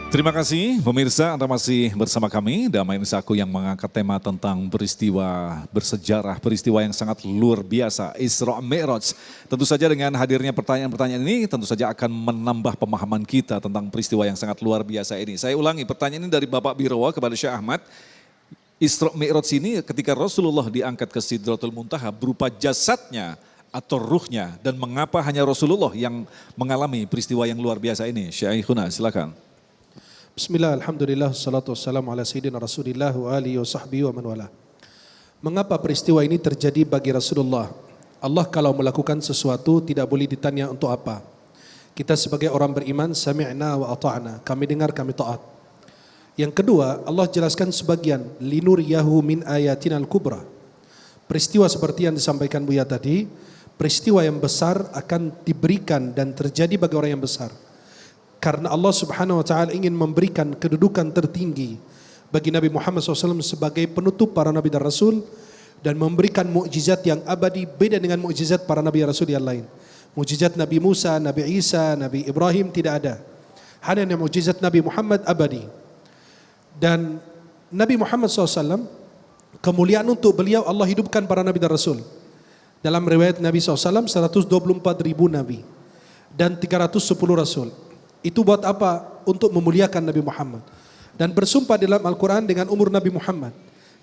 Terima kasih pemirsa, Anda masih bersama kami, Damai Nusaku yang mengangkat tema tentang peristiwa bersejarah, peristiwa yang sangat luar biasa, Isra Mi'raj. Tentu saja dengan hadirnya pertanyaan-pertanyaan ini tentu saja akan menambah pemahaman kita tentang peristiwa yang sangat luar biasa ini. Saya ulangi pertanyaan ini dari Bapak Birawa kepada Syekh Ahmad. Isra Mi'raj ini ketika Rasulullah diangkat ke Sidratul Muntaha berupa jasadnya atau ruhnya, dan mengapa hanya Rasulullah yang mengalami peristiwa yang luar biasa ini? Syekhuna, silakan. Bismillah, alhamdulillah, salatu wassalamu ala sayyidina rasulillah wa alihi wa sahbihi wa man wala. Mengapa peristiwa ini terjadi bagi Rasulullah? Allah kalau melakukan sesuatu tidak boleh ditanya untuk apa. Kita sebagai orang beriman, sami'na wa ata'na, kami dengar, kami taat. Yang kedua, Allah jelaskan sebagian, linuriyahu min ayatinal kubra. Peristiwa seperti yang disampaikan Buya tadi, peristiwa yang besar akan diberikan dan terjadi bagi orang yang besar. Karena Allah Subhanahu wa taala ingin memberikan kedudukan tertinggi bagi Nabi Muhammad SAW sebagai penutup para nabi dan rasul, dan memberikan mukjizat yang abadi beda dengan mukjizat para nabi dan rasul yang lain. Mukjizat Nabi Musa, Nabi Isa, Nabi Ibrahim tidak ada. Hanya mukjizat Nabi Muhammad abadi. Dan Nabi Muhammad SAW, kemuliaan untuk beliau Allah hidupkan para nabi dan rasul. Dalam riwayat Nabi SAW 124.000 nabi dan 310 rasul. Itu buat apa? Untuk memuliakan Nabi Muhammad. Dan bersumpah dalam Al-Quran dengan umur Nabi Muhammad.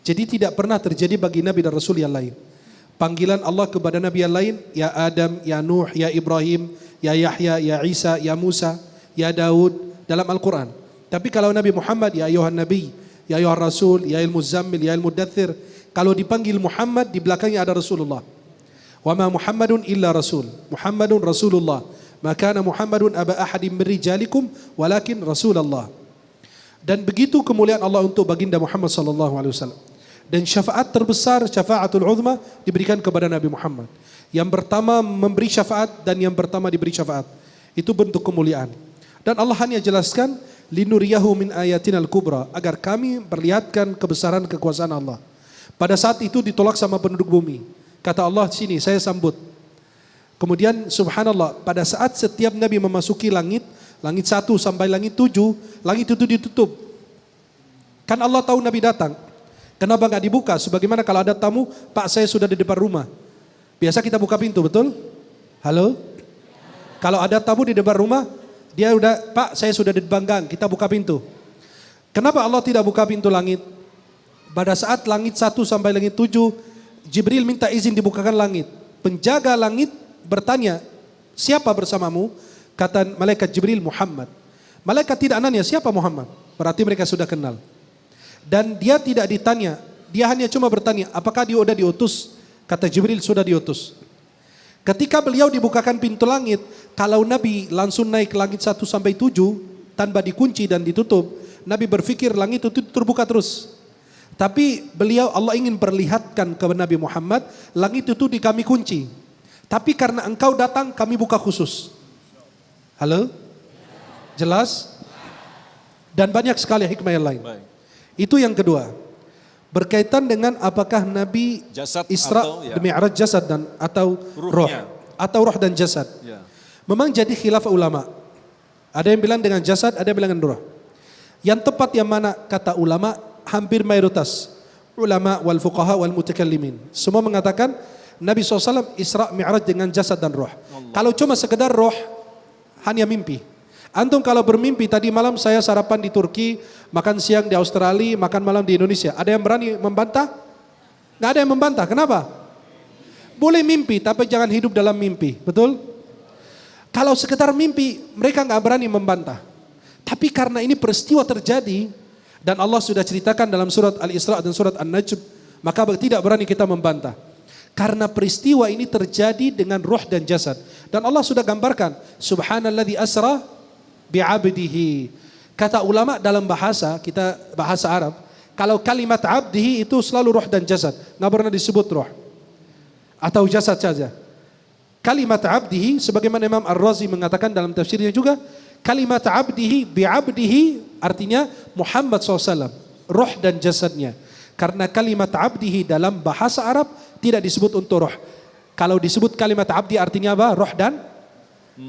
Jadi tidak pernah terjadi bagi Nabi dan Rasul yang lain. Panggilan Allah kepada Nabi yang lain, ya Adam, ya Nuh, ya Ibrahim, ya Yahya, ya Isa, ya Musa, ya Daud dalam Al-Quran. Tapi kalau Nabi Muhammad, ya Ayuhan Nabi, ya Ayuhan Rasul, ya Al-Muzammil, ya Al-Mudathir. Kalau dipanggil Muhammad, di belakangnya ada Rasulullah. Wa ma Muhammadun illa Rasul. Muhammadun Rasulullah. Maka Muhammadun aba ahadim min rijalikum walakin Rasulullah. Dan begitu kemuliaan Allah untuk baginda Muhammad sallallahu alaihi wasallam. Dan syafaat terbesar, syafaatul uzma, diberikan kepada Nabi Muhammad. Yang pertama memberi syafaat dan yang pertama diberi syafaat. Itu bentuk kemuliaan. Dan Allah hanya jelaskan linuriyahu min ayatinal kubra, agar kami perlihatkan kebesaran kekuasaan Allah. Pada saat itu ditolak sama penduduk bumi. Kata Allah, sini saya sambut. Kemudian subhanallah, pada saat setiap Nabi memasuki langit 1 sampai langit 7, langit itu ditutup. Kan Allah tahu Nabi datang. Kenapa enggak dibuka? Sebagaimana kalau ada tamu, Pak saya sudah di depan rumah. Biasa kita buka pintu, betul? Halo? Kalau ada tamu di depan rumah, dia udah, Pak saya sudah di depan gang, kita buka pintu. Kenapa Allah tidak buka pintu langit? Pada saat langit 1 sampai langit 7, Jibril minta izin dibukakan langit. Penjaga langit bertanya, siapa bersamamu? Kata malaikat Jibril, Muhammad. Malaikat tidak nanya, siapa Muhammad? Berarti mereka sudah kenal. Dan dia tidak ditanya, dia hanya cuma bertanya, apakah dia sudah diutus? Kata Jibril, sudah diutus. Ketika beliau dibukakan pintu langit, kalau Nabi langsung naik ke langit 1 sampai 7, tanpa dikunci dan ditutup, Nabi berpikir langit itu terbuka terus. Tapi beliau, Allah ingin perlihatkan kepada Nabi Muhammad, langit itu di kami kunci. Tapi karena engkau datang, kami buka khusus. Halo? Jelas? Dan banyak sekali hikmah yang lain. Itu yang kedua. Berkaitan dengan apakah Nabi Jasad Isra Mi'raj jasad dan atau roh. Atau roh dan jasad. Ya. Memang jadi khilaf ulama. Ada yang bilang dengan jasad, ada yang bilang dengan roh. Yang tepat yang mana? Kata ulama, hampir mayoritas. Ulama wal fuqaha wal mutakallimin. Semua mengatakan Nabi SAW Isra Mi'raj dengan jasad dan roh. Kalau cuma sekedar roh, hanya mimpi. Antum kalau bermimpi, tadi malam saya sarapan di Turki, makan siang di Australia, makan malam di Indonesia. Ada yang berani membantah? Nggak ada yang membantah. Kenapa? Boleh mimpi, tapi jangan hidup dalam mimpi. Betul? Kalau sekedar mimpi, mereka nggak berani membantah. Tapi karena ini peristiwa terjadi, dan Allah sudah ceritakan dalam surat Al-Isra dan surat An-Najm, maka tidak berani kita membantah. Karena peristiwa ini terjadi dengan roh dan jasad. Dan Allah sudah gambarkan, subhanalladzi asra bi'abdihi. Kata ulama dalam bahasa, kita bahasa Arab, kalau kalimat abdihi itu selalu roh dan jasad. Nggak pernah disebut roh. Atau jasad saja. Kalimat abdihi, sebagaimana Imam Ar-Razi mengatakan dalam tafsirnya juga, kalimat abdihi bi'abdihi artinya Muhammad SAW. Roh dan jasadnya. Karena kalimat abdihi dalam bahasa Arab tidak disebut untuk roh. Kalau disebut kalimat abdi artinya apa? Roh dan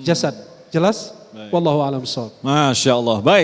jasad. Jelas? Wallahu a'lam bishawab. Masya Allah. Baik.